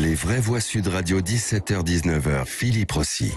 Les vraies voix Sud Radio, 17h-19h, Philippe Rossi.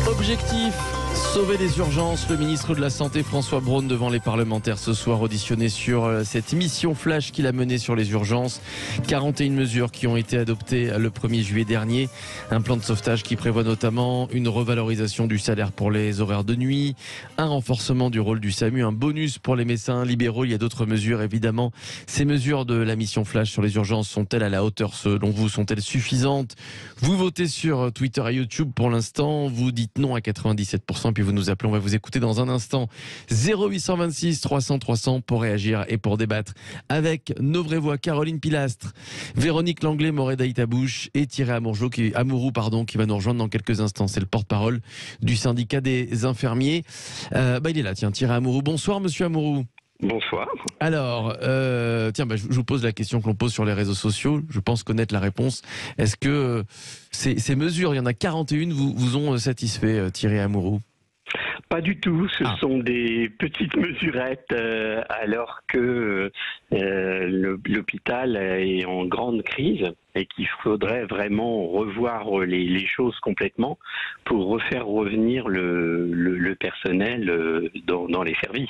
Objectif, sauver les urgences. Le ministre de la Santé François Braun devant les parlementaires ce soir, auditionné sur cette mission flash qu'il a menée sur les urgences. 41 mesures qui ont été adoptées le 1er juillet dernier. Un plan de sauvetage qui prévoit notamment une revalorisation du salaire pour les horaires de nuit, un renforcement du rôle du SAMU, un bonus pour les médecins libéraux. Il y a d'autres mesures évidemment. Ces mesures de la mission flash sur les urgences sont-elles à la hauteur selon vous? Sont-elles suffisantes? Vous votez sur Twitter et YouTube pour l'instant. Vous dites non à 97%, puis vous nous appelez. On va vous écouter dans un instant. 0826 300 300 pour réagir et pour débattre avec nos vraies voix. Caroline Pilastre, Véronique Langlais, Moreda Itabouche et Thierry Amouroux qui va nous rejoindre dans quelques instants. C'est le porte-parole du syndicat des infirmiers. Il est là, tiens, Thierry Amouroux. Bonsoir, monsieur Amouroux. Bonsoir. Alors, je vous pose la question que l'on pose sur les réseaux sociaux. Je pense connaître la réponse. Est-ce que ces mesures, il y en a 41, vous ont satisfait, Thierry Amouroux? Pas du tout, ce sont des petites mesurettes alors que l'hôpital est en grande crise et qu'il faudrait vraiment revoir les choses complètement pour refaire revenir le personnel dans les services.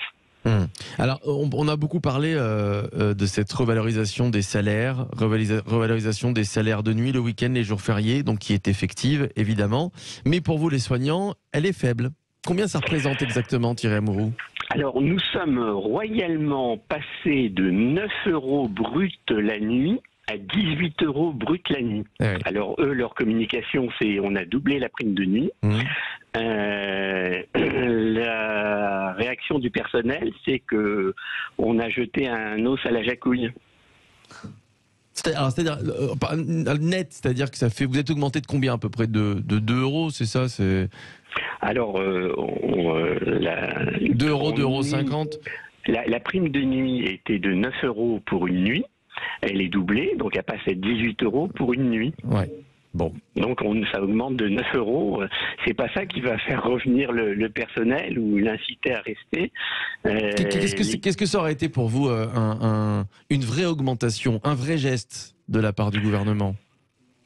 Alors, on a beaucoup parlé de cette revalorisation des salaires, revalorisation des salaires de nuit, le week-end, les jours fériés, donc qui est effective, évidemment. Mais pour vous, les soignants, elle est faible. Combien ça représente exactement, Thierry Amouroux? Alors, nous sommes royalement passés de 9 € brut la nuit à 18 € brut la nuit. Ouais. Alors, eux, leur communication, c'est on a doublé la prime de nuit. La réaction du personnel, c'est que on a jeté un os à la jacouille. C'est-à-dire net, c'est-à-dire que ça fait. Vous êtes augmenté de combien à peu près de 2 €, c'est ça? Alors, 2 €, 2,50 €. La prime de nuit était de 9 € pour une nuit. Elle est doublée, donc elle passe à 18 € pour une nuit. Ouais. Bon. Donc ça augmente de 9 €. C'est pas ça qui va faire revenir le personnel ou l'inciter à rester. Qu'est-ce que ça aurait été pour vous une vraie augmentation, un vrai geste de la part du gouvernement?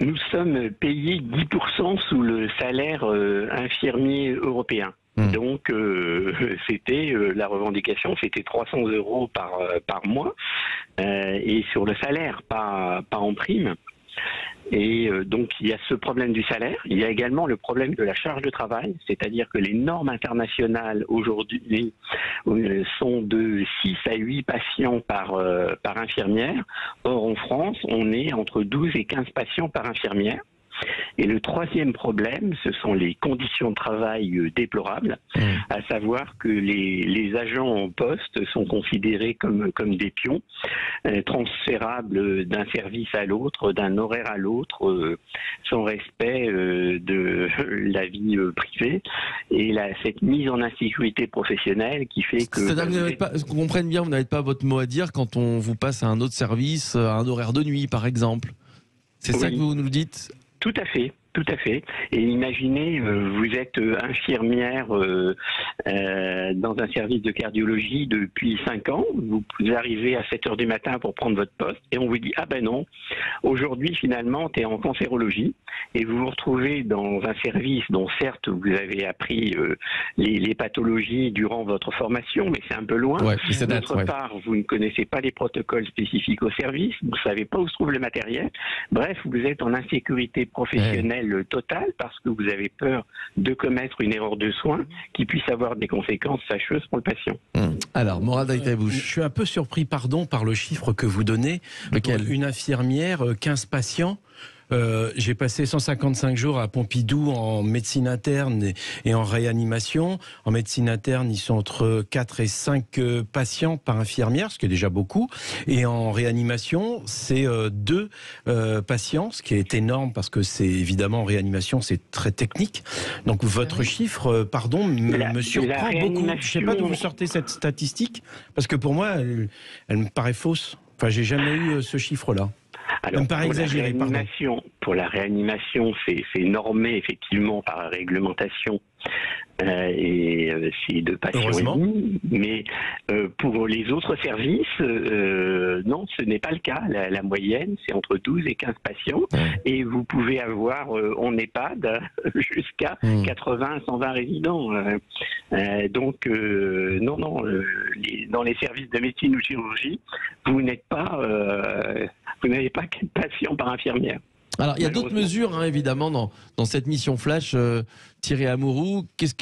Nous sommes payés 10% sous le salaire infirmier européen. Donc la revendication, c'était 300 € par mois et sur le salaire, pas en prime. Et donc il y a ce problème du salaire, il y a également le problème de la charge de travail, c'est-à-dire que les normes internationales aujourd'hui sont de 6 à 8 patients par infirmière. Or en France, on est entre 12 et 15 patients par infirmière. Et le troisième problème, ce sont les conditions de travail déplorables, à savoir que les agents en poste sont considérés comme des pions, transférables d'un service à l'autre, d'un horaire à l'autre, sans respect de la vie privée, et cette mise en insécurité professionnelle qui fait que... C'est-à-dire qu'on comprenne bien, vous n'avez pas votre mot à dire quand on vous passe à un autre service, à un horaire de nuit par exemple. C'est ça que vous nous le dites? Tout à fait. Tout à fait. Et imaginez, vous êtes infirmière dans un service de cardiologie depuis 5 ans, vous arrivez à 7 h du matin pour prendre votre poste et on vous dit « Ah ben non, aujourd'hui finalement tu es en cancérologie » et vous vous retrouvez dans un service dont certes vous avez appris les pathologies durant votre formation, mais c'est un peu loin. Ouais, D'autre part, vous ne connaissez pas les protocoles spécifiques au service, vous ne savez pas où se trouve le matériel. Bref, vous êtes en insécurité professionnelle total parce que vous avez peur de commettre une erreur de soin qui puisse avoir des conséquences fâcheuses pour le patient. Alors, Morada Itabouche. Je suis un peu surpris, par le chiffre que vous donnez. Lequel? Une infirmière, 15 patients. J'ai passé 155 jours à Pompidou en médecine interne et en réanimation. En médecine interne, ils sont entre 4 et 5 patients par infirmière, ce qui est déjà beaucoup. Et en réanimation, c'est 2 patients, ce qui est énorme parce que c'est évidemment en réanimation, c'est très technique. Donc votre chiffre, me surprend beaucoup. Je ne sais pas d'où vous sortez cette statistique, parce que pour moi, elle me paraît fausse. Enfin, j'ai jamais eu ce chiffre-là. Alors, Même pas exagéré, pardon. Pour la réanimation, c'est normé effectivement par la réglementation. C'est de patients et demi, mais pour les autres services, non, ce n'est pas le cas. La moyenne, c'est entre 12 et 15 patients, et vous pouvez avoir en EHPAD jusqu'à 80 à 120 résidents. Donc, non, dans les services de médecine ou chirurgie, vous n'avez pas 4 patients par infirmière. Alors, il y a d'autres mesures, évidemment, dans cette mission Flash. Thierry Amouroux, qu'est-ce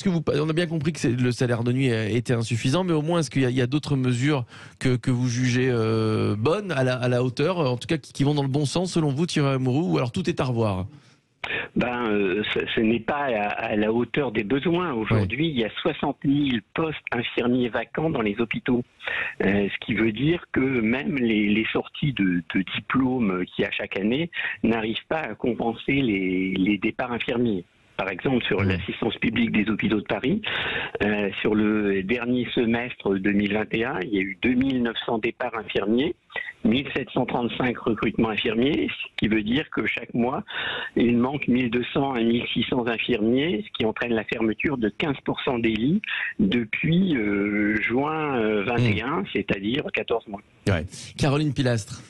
que vous... On a bien compris que le salaire de nuit était insuffisant, mais au moins, est-ce qu'il y a d'autres mesures que vous jugez bonnes, à la hauteur, en tout cas qui vont dans le bon sens, selon vous, Thierry Amouroux, ou alors tout est à revoir? Ce n'est pas à la hauteur des besoins. Aujourd'hui, il y a 60 000 postes infirmiers vacants dans les hôpitaux. Ce qui veut dire que même les sorties de diplômes qu'il y a chaque année n'arrivent pas à compenser les départs infirmiers. Par exemple, sur l'assistance publique des hôpitaux de Paris, sur le dernier semestre 2021, il y a eu 2900 départs infirmiers, 1735 recrutements infirmiers, ce qui veut dire que chaque mois, il manque 1200 à 1600 infirmiers, ce qui entraîne la fermeture de 15% des lits depuis juin 21, c'est-à-dire 14 mois. Ouais. Caroline Pilastre.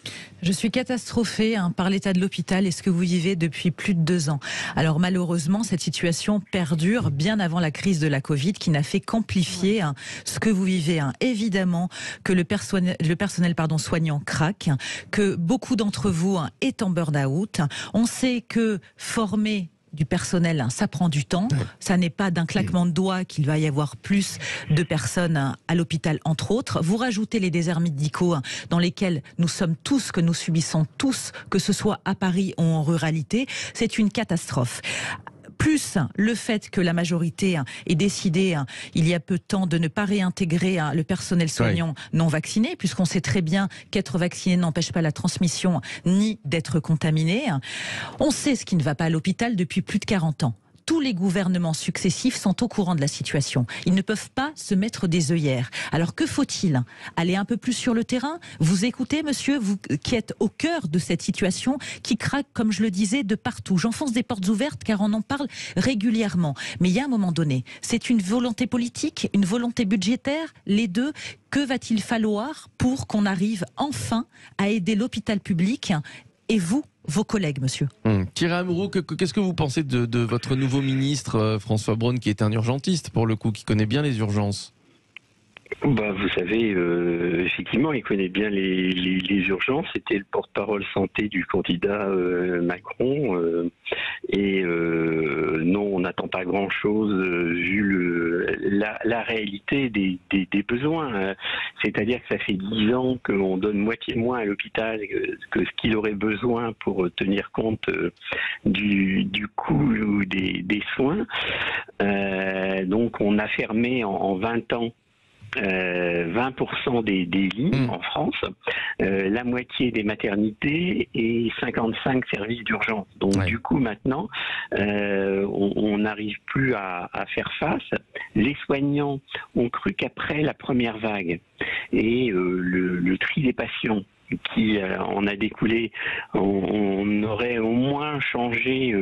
Je suis catastrophée par l'état de l'hôpital et ce que vous vivez depuis plus de 2 ans. Alors malheureusement, cette situation perdure bien avant la crise de la Covid qui n'a fait qu'amplifier ce que vous vivez. Évidemment que le personnel soignant craque, que beaucoup d'entre vous est en burn-out. On sait que former du personnel, ça prend du temps. Ça n'est pas d'un claquement de doigts qu'il va y avoir plus de personnes à l'hôpital, entre autres. Vous rajoutez les déserts médicaux dans lesquels nous sommes tous, que nous subissons tous, que ce soit à Paris ou en ruralité. C'est une catastrophe. Plus le fait que la majorité ait décidé il y a peu de temps de ne pas réintégrer le personnel soignant non vacciné, puisqu'on sait très bien qu'être vacciné n'empêche pas la transmission ni d'être contaminé. On sait ce qui ne va pas à l'hôpital depuis plus de 40 ans. Tous les gouvernements successifs sont au courant de la situation. Ils ne peuvent pas se mettre des œillères. Alors que faut-il? Aller un peu plus sur le terrain? Vous écoutez, monsieur, vous qui êtes au cœur de cette situation, qui craque, comme je le disais, de partout. J'enfonce des portes ouvertes car on en parle régulièrement. Mais il y a un moment donné, c'est une volonté politique, une volonté budgétaire, les deux. Que va-t-il falloir pour qu'on arrive enfin à aider l'hôpital public et vous, vos collègues, monsieur? Thierry Amouroux, qu'est-ce que vous pensez de votre nouveau ministre, François Braun, qui est un urgentiste, pour le coup, qui connaît bien les urgences? Vous savez, effectivement, il connaît bien les urgences. C'était le porte-parole santé du candidat Macron. Non, on n'attend pas grand-chose vu la réalité des besoins. C'est-à-dire que ça fait 10 ans qu'on donne moitié moins à l'hôpital que ce qu'il aurait besoin pour tenir compte du coût des soins. Donc on a fermé en 20 ans 20% des lits en France, la moitié des maternités et 55 services d'urgence. Donc du coup maintenant, on n'arrive plus à faire face. Les soignants ont cru qu'après la première vague et le tri des patients qui en a découlé, on aurait au moins changé,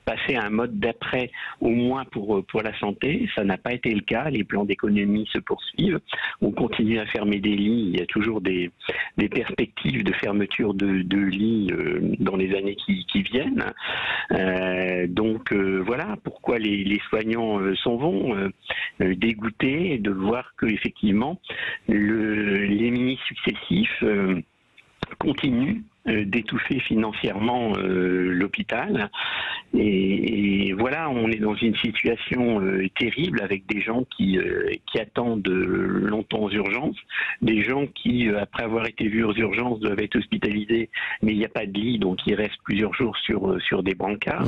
passé à un mode d'après, au moins pour la santé. Ça n'a pas été le cas. Les plans d'économie se poursuivent. On continue à fermer des lits. Il y a toujours des perspectives de fermeture de lits dans les années qui viennent. Donc voilà pourquoi les soignants s'en vont dégoûtés de voir que effectivement les ministres successifs continue d'étouffer financièrement l'hôpital. Et voilà, on est dans une situation terrible avec des gens qui attendent longtemps aux urgences, des gens qui, après avoir été vus aux urgences, doivent être hospitalisés, mais il n'y a pas de lit, donc ils restent plusieurs jours sur des brancards.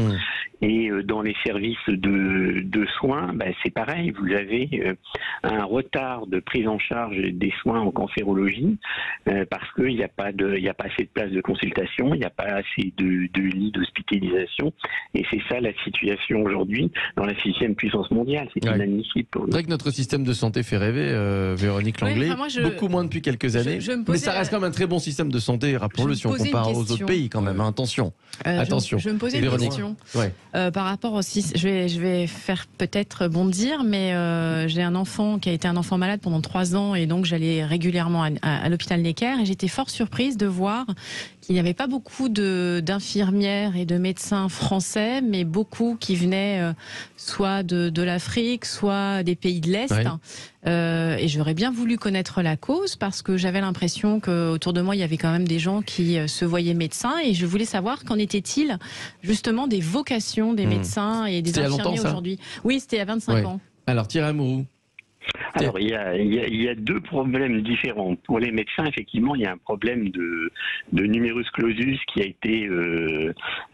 Et dans les services de soins, c'est pareil, vous avez un retard de prise en charge des soins en cancérologie parce qu'il n'y a pas assez de places de consultations, il n'y a pas assez de lits d'hospitalisation, et c'est ça la situation aujourd'hui dans la 6e puissance mondiale. C'est inadmissible pour nous. C'est vrai que notre système de santé fait rêver, Véronique Langlais, beaucoup moins depuis quelques années, mais ça reste quand même un très bon système de santé, rappelons-le, si on compare aux autres pays quand même, attention. Attention. Je me posais une question par rapport aussi, je vais faire peut-être bondir, mais j'ai un enfant qui a été un enfant malade pendant 3 ans, et donc j'allais régulièrement à l'hôpital Necker, et j'étais fort surprise de voir qu'il n'y avait pas beaucoup d'infirmières et de médecins français, mais beaucoup qui venaient soit de l'Afrique, soit des pays de l'Est. Et j'aurais bien voulu connaître la cause, parce que j'avais l'impression qu'autour de moi, il y avait quand même des gens qui se voyaient médecins, et je voulais savoir qu'en était-il justement des vocations des médecins et des infirmiers aujourd'hui. Oui, c'était il y a 25 ans. Alors Thierry Amouroux. Alors, il y a 2 problèmes différents. Pour les médecins, effectivement, il y a un problème de numerus clausus qui a été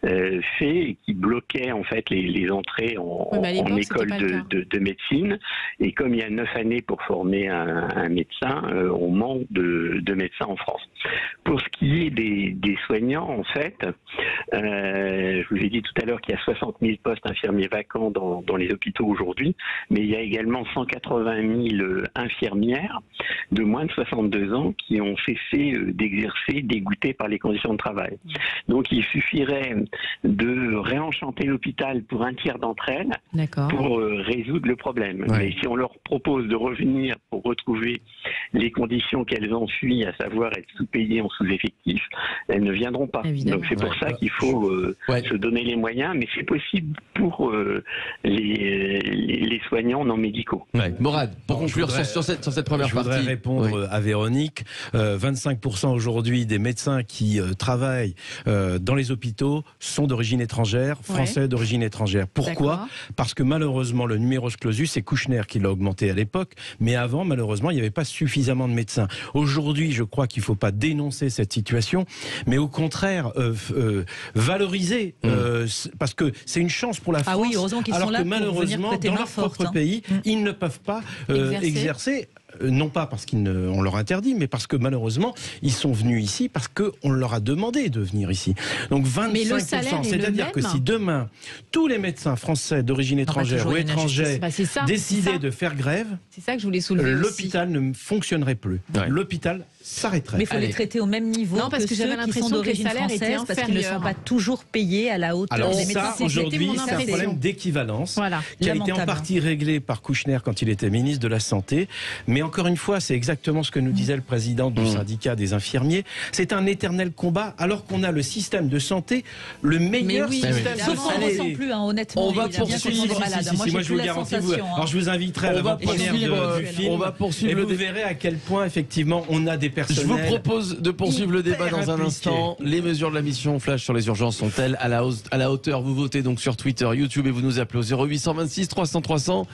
fait et qui bloquait en fait les entrées en école de médecine. Et comme il y a 9 années pour former un médecin, on manque de médecins en France. Pour ce qui est des soignants, en fait, je vous ai dit tout à l'heure qu'il y a 60 000 postes infirmiers vacants dans les hôpitaux aujourd'hui, mais il y a également 180 000 infirmières de moins de 62 ans qui ont cessé d'exercer, dégoûtées par les conditions de travail. Donc il suffirait de réenchanter l'hôpital pour un tiers d'entre elles pour résoudre le problème. Mais si on leur propose de revenir pour retrouver les conditions qu'elles ont fui, à savoir être sous-payées en sous-effectif, elles ne viendront pas. Évidemment. Donc c'est pour ça qu'il faut se donner les moyens, mais c'est possible pour les soignants non médicaux. Morad, pour conclure sur cette première partie. Je voudrais répondre à Véronique. 25% aujourd'hui des médecins qui travaillent dans les hôpitaux sont d'origine étrangère, français d'origine étrangère. Pourquoi ? Parce que malheureusement, le numerus clausus, c'est Kouchner qui l'a augmenté à l'époque, mais avant, malheureusement, il n'y avait pas suffisamment de médecins. Aujourd'hui, je crois qu'il ne faut pas dénoncer cette situation, mais au contraire, valoriser, parce que c'est une chance pour la France, heureusement qu'ils alors sont là que malheureusement, dans leur propre pays, ils ne peuvent pas exercer. Non pas parce qu'on leur interdit, mais parce que malheureusement, ils sont venus ici parce qu'on leur a demandé de venir ici. Donc 25%, c'est-à-dire que si demain, tous les médecins français d'origine étrangère ou étrangers décidaient de faire grève, c'est ça que je voulais soulever l'hôpital ne fonctionnerait plus. L'hôpital s'arrêterait. Mais il faut les traiter au même niveau que j'avais l'impression d'origine française, parce qu'ils ne sont pas toujours payés à la hauteur des médecins. Alors ça, aujourd'hui, c'est un problème d'équivalence qui a été en partie réglé par Kouchner quand il était ministre de la Santé. Mais encore une fois, c'est exactement ce que nous disait le président du syndicat des infirmiers. C'est un éternel combat, alors qu'on a le système de santé, le meilleur système de santé. On ne plus, honnêtement. On va poursuivre. Moi, je vous le garantis. Alors, je vous inviterai à la première du film. On va poursuivre. Et vous verrez à quel point, effectivement, on a des personnels. Je vous propose de poursuivre le débat dans un instant. Les mesures de la mission Flash sur les urgences sont-elles à la hauteur? Vous votez donc sur Twitter, YouTube, et vous nous appelez au 0826 300 300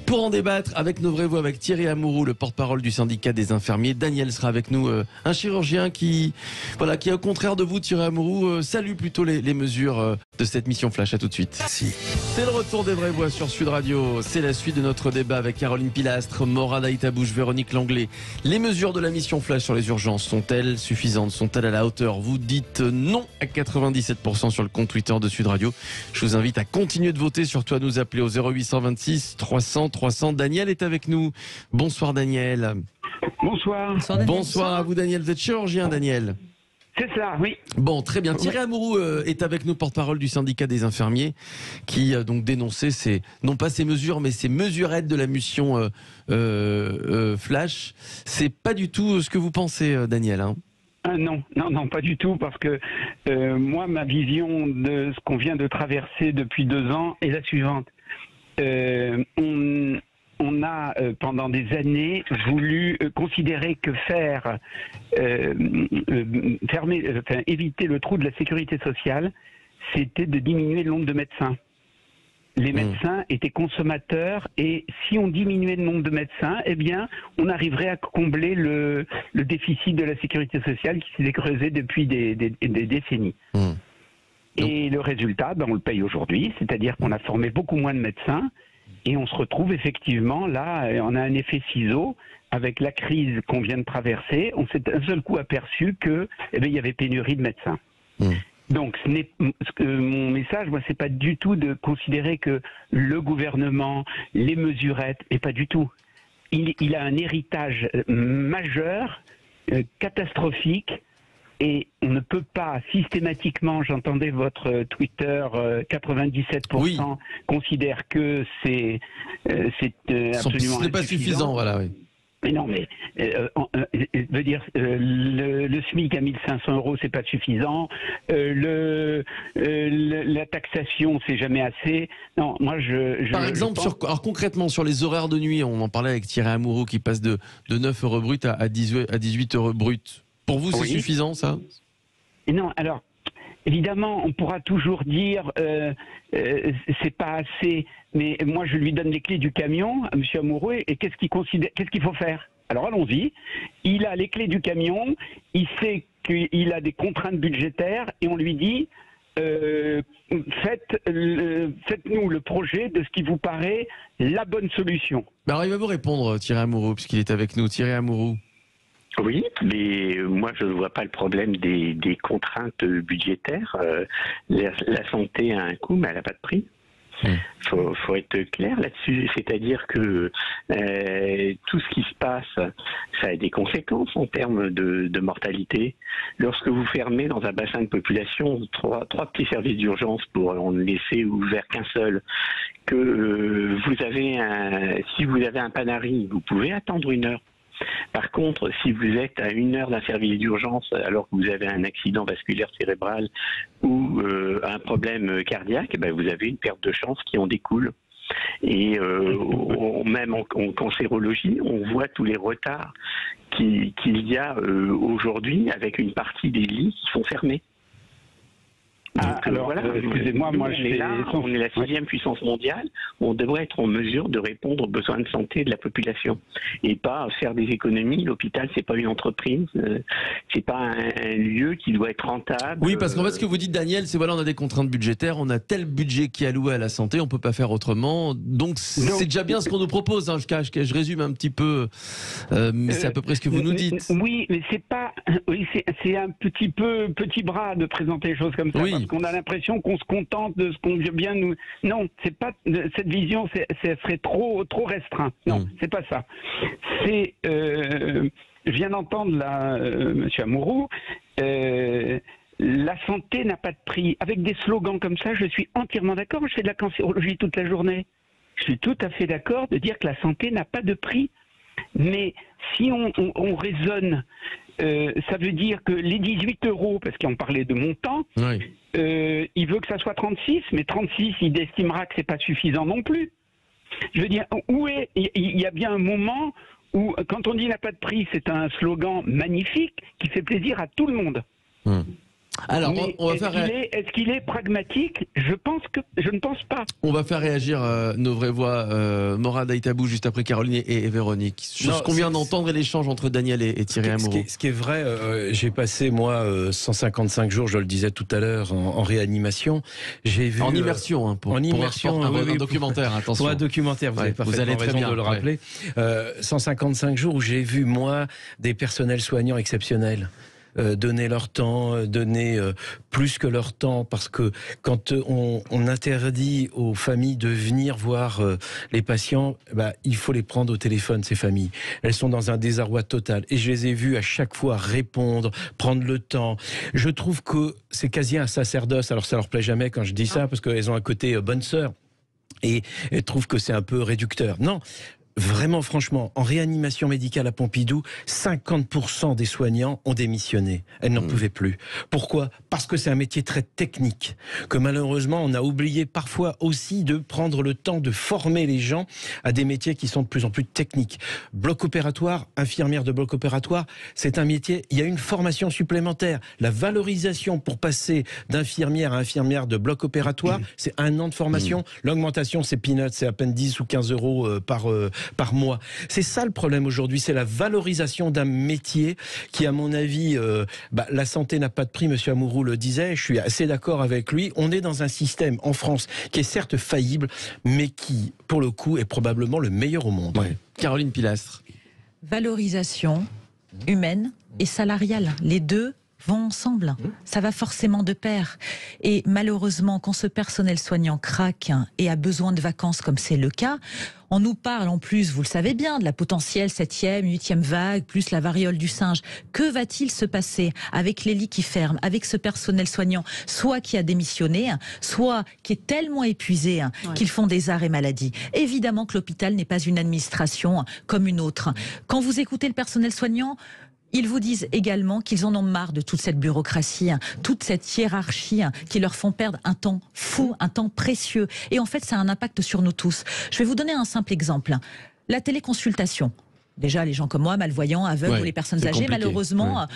pour en débattre avec nos vraies voix, avec Thierry Amouroux, le porte-parole du syndicat des infirmiers. Daniel sera avec nous, un chirurgien qui au contraire de vous, Thierry Amouroux, salue plutôt les mesures de cette mission Flash. À tout de suite. C'est le retour des vraies voix sur Sud Radio. C'est la suite de notre débat avec Caroline Pilastre, Morad Aïtabouche, Véronique Langlais. Les mesures de la mission Flash sur les urgences sont-elles suffisantes? Sont-elles à la hauteur? Vous dites non à 97% sur le compte Twitter de Sud Radio. Je vous invite à continuer de voter, surtout à nous appeler au 0826 300 300. Daniel est avec nous. Bonsoir Daniel. Bonsoir. Bonsoir à vous Daniel. Vous êtes chirurgien Daniel? C'est ça, oui. Bon, très bien. Thierry Amouroux est avec nous, porte-parole du syndicat des infirmiers, qui a donc dénoncé non pas ces mesures, mais ces mesurettes de la mission Flash. C'est pas du tout ce que vous pensez, Daniel, hein? Non, pas du tout, parce que moi, ma vision de ce qu'on vient de traverser depuis 2 ans est la suivante. On a, pendant des années, voulu considérer que éviter le trou de la sécurité sociale, c'était de diminuer le nombre de médecins. Les médecins étaient consommateurs, et si on diminuait le nombre de médecins, eh bien, on arriverait à combler le déficit de la sécurité sociale qui s'est creusé depuis des décennies. Et le résultat, on le paye aujourd'hui, c'est-à-dire qu'on a formé beaucoup moins de médecins, Et on se retrouve effectivement là, on a un effet ciseau avec la crise qu'on vient de traverser. On s'est d'un seul coup aperçu que, il y avait pénurie de médecins. Donc, mon message, moi, c'est pas du tout de considérer que le gouvernement, les mesurettes, et pas du tout. Il a un héritage majeur, catastrophique. Et on ne peut pas systématiquement, j'entendais votre Twitter, 97% considèrent que c'est absolument ce n'est pas suffisant, voilà, oui. Mais non, mais veut dire le SMIC à 1500 €, c'est pas suffisant. La taxation, c'est jamais assez. Non, moi Par exemple, alors concrètement sur les horaires de nuit, on en parlait avec Thierry Amouroux qui passe de 9 € brut à 18 € brut. Pour vous, c'est suffisant, ça? Non, alors, évidemment, on pourra toujours dire c'est pas assez, mais moi, je lui donne les clés du camion à M. Amouroux, et qu'est-ce qu'il faut faire? Alors, allons-y. Il a les clés du camion, il sait qu'il a des contraintes budgétaires, et on lui dit faites-nous le projet de ce qui vous paraît la bonne solution. Alors, il va vous répondre, Thierry Amouroux, puisqu'il est avec nous. Thierry Amouroux. Oui, mais moi je ne vois pas le problème des contraintes budgétaires. La santé a un coût, mais elle n'a pas de prix. Faut être clair là-dessus, c'est-à-dire que tout ce qui se passe, ça a des conséquences en termes de mortalité. Lorsque vous fermez dans un bassin de population trois petits services d'urgence pour en laisser ouvert qu'un seul, que si vous avez un Panari, vous pouvez attendre 1 heure. Par contre, si vous êtes à 1 heure d'un service d'urgence alors que vous avez un accident vasculaire cérébral ou un problème cardiaque, vous avez une perte de chance qui en découle. Et même en cancérologie, on voit tous les retards qu'il y a aujourd'hui avec une partie des lits qui sont fermés. Alors, voilà, excusez-moi, on est la 6e puissance mondiale. On devrait être en mesure de répondre aux besoins de santé de la population et pas faire des économies. L'hôpital, c'est pas une entreprise, c'est pas un lieu qui doit être rentable. Oui, parce qu'en fait, ce que vous dites, Daniel, c'est voilà, on a des contraintes budgétaires, on a tel budget qui est alloué à la santé, on peut pas faire autrement. Donc, c'est déjà bien ce qu'on nous propose. Hein. Je résume un petit peu, mais c'est à peu près ce que vous nous dites. Oui, mais c'est pas. Oui, c'est un petit bras de présenter les choses comme ça. Oui. Parce qu'on a l'impression qu'on se contente de ce qu'on veut bien nous. Non, c'est pas cette vision, ça serait trop restreint. Non, c'est pas ça. C'est. Je viens d'entendre là, Monsieur Amouroux. La santé n'a pas de prix. Avec des slogans comme ça, je suis entièrement d'accord. Je fais de la cancérologie toute la journée. Je suis tout à fait d'accord de dire que la santé n'a pas de prix. Mais si on raisonne, ça veut dire que les 18 €, parce qu'on parlait de montant, il veut que ça soit 36, mais 36, il estimera que c'est pas suffisant non plus. Je veux dire, il y a bien un moment où, quand on dit n'a pas de prix, c'est un slogan magnifique qui fait plaisir à tout le monde. Alors, est-ce qu'il est pragmatique? Je ne pense pas. On va faire réagir nos vraies voix, Morad Aïtabou, juste après Caroline et Véronique. Sur ce qu'on vient d'entendre et l'échange entre Daniel et Thierry Amouroux. Ce qui est vrai, j'ai passé, moi, 155 jours, je le disais tout à l'heure, en réanimation. J'ai vu, en immersion, pour un documentaire, attention. Pour un documentaire, vous avez parfaitement raison de le rappeler. 155 jours où j'ai vu, moi, des personnels soignants exceptionnels. Donner leur temps, donner plus que leur temps, parce que quand on interdit aux familles de venir voir les patients, il faut les prendre au téléphone, ces familles. Elles sont dans un désarroi total. Et je les ai vues à chaque fois répondre, prendre le temps. Je trouve que c'est quasi un sacerdoce. Alors ça leur plaît jamais quand je dis ça, parce qu'elles ont un côté bonne sœur. Et elles trouvent que c'est un peu réducteur. Non. Vraiment, franchement, en réanimation médicale à Pompidou, 50% des soignants ont démissionné. Elles n'en pouvaient plus. Pourquoi? Parce que c'est un métier très technique, que malheureusement, on a oublié parfois aussi de prendre le temps de former les gens à des métiers qui sont de plus en plus techniques. Bloc opératoire, infirmière de bloc opératoire, c'est un métier, il y a une formation supplémentaire. La valorisation pour passer d'infirmière à infirmière de bloc opératoire, c'est 1 an de formation. L'augmentation, c'est peanuts, c'est à peine 10 ou 15 € par mois. C'est ça le problème aujourd'hui, c'est la valorisation d'un métier qui, à mon avis, la santé n'a pas de prix, monsieur Amouroux le disait, je suis assez d'accord avec lui. On est dans un système en France qui est certes faillible, mais qui, pour le coup, est probablement le meilleur au monde. Ouais. Caroline Pilastre. Valorisation humaine et salariale, les deux vont ensemble. Ça va forcément de pair. Et malheureusement, quand ce personnel soignant craque et a besoin de vacances, comme c'est le cas, on nous parle en plus, vous le savez bien, de la potentielle 7e, 8e vague, plus la variole du singe. Que va-t-il se passer avec les lits qui ferment, avec ce personnel soignant, soit qui a démissionné, soit qui est tellement épuisé qu'ils font des arrêts maladie? Évidemment que l'hôpital n'est pas une administration comme une autre. Quand vous écoutez le personnel soignant, ils vous disent également qu'ils en ont marre de toute cette bureaucratie, toute cette hiérarchie qui leur font perdre un temps fou, un temps précieux. Et en fait, ça a un impact sur nous tous. Je vais vous donner un simple exemple. La téléconsultation. Déjà, les gens comme moi, malvoyants, aveugles ou les personnes âgées, malheureusement,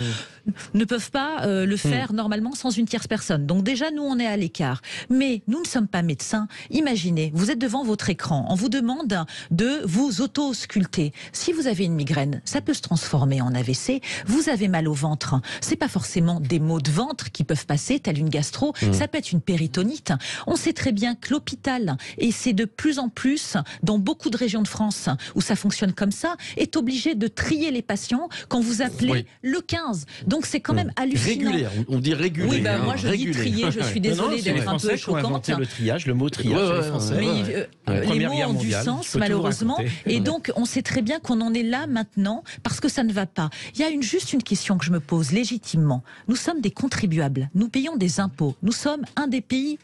ne peuvent pas le faire normalement sans une tierce personne. Donc déjà, nous, on est à l'écart. Mais nous ne sommes pas médecins. Imaginez, vous êtes devant votre écran, on vous demande de vous auto-ausculter. Si vous avez une migraine, ça peut se transformer en AVC. Vous avez mal au ventre. C'est pas forcément des maux de ventre qui peuvent passer, telle une gastro. Ça peut être une péritonite. On sait très bien que l'hôpital, et c'est de plus en plus dans beaucoup de régions de France où ça fonctionne comme ça, est obligé de trier les patients quand vous appelez le 15. Donc c'est quand même hallucinant. Régulier, on dit régulier. Oui, moi je dis trier, je suis désolée d'être un peu choquante. Le triage, le mot triage, les Français. Mais les mots ont du sens, malheureusement. Et donc on sait très bien qu'on en est là maintenant parce que ça ne va pas. Il y a juste une question que je me pose légitimement. Nous sommes des contribuables, nous payons des impôts. Nous sommes un des pays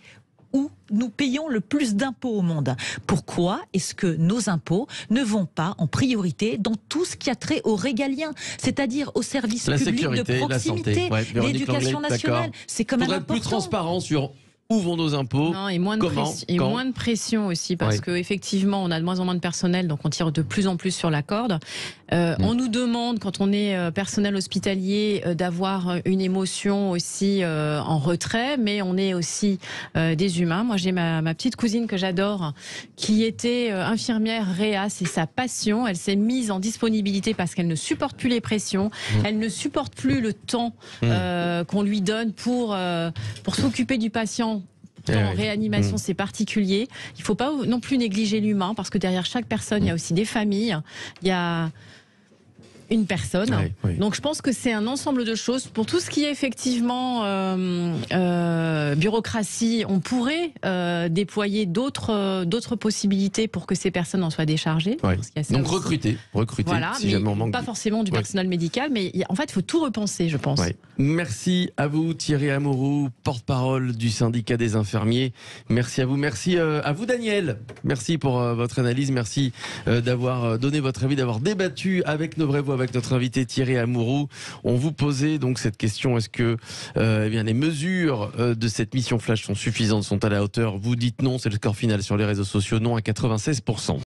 où nous payons le plus d'impôts au monde. Pourquoi est-ce que nos impôts ne vont pas en priorité dans tout ce qui a trait au régalien, c'est-à-dire aux services publics de proximité, l'éducation nationale? C'est quand même important. Plus transparent sur où vont nos impôts. Non, et moins de pression aussi, parce qu'effectivement, on a de moins en moins de personnel, donc on tire de plus en plus sur la corde. On nous demande, quand on est personnel hospitalier, d'avoir une émotion aussi en retrait, mais on est aussi des humains. Moi, j'ai ma petite cousine que j'adore, qui était infirmière réa, c'est sa passion. Elle s'est mise en disponibilité parce qu'elle ne supporte plus les pressions, elle ne supporte plus le temps qu'on lui donne pour s'occuper du patient. En réanimation, c'est particulier. Il ne faut pas non plus négliger l'humain, parce que derrière chaque personne, il y a aussi des familles, il y a une personne. Donc je pense que c'est un ensemble de choses. Pour tout ce qui est effectivement bureaucratie, on pourrait déployer d'autres possibilités pour que ces personnes en soient déchargées. Donc recruter voilà, si jamais on manque. Pas forcément du personnel médical, mais en fait il faut tout repenser, je pense. Merci à vous Thierry Amouroux, porte-parole du syndicat des infirmiers. Merci à vous, merci à vous Daniel. Merci pour votre analyse, merci d'avoir donné votre avis, d'avoir débattu avec nos vraies voix, avec notre invité Thierry Amouroux. On vous posait donc cette question, est-ce que les mesures de cette mission flash sont suffisantes, sont à la hauteur? Vous dites non, c'est le score final sur les réseaux sociaux, non à 96%.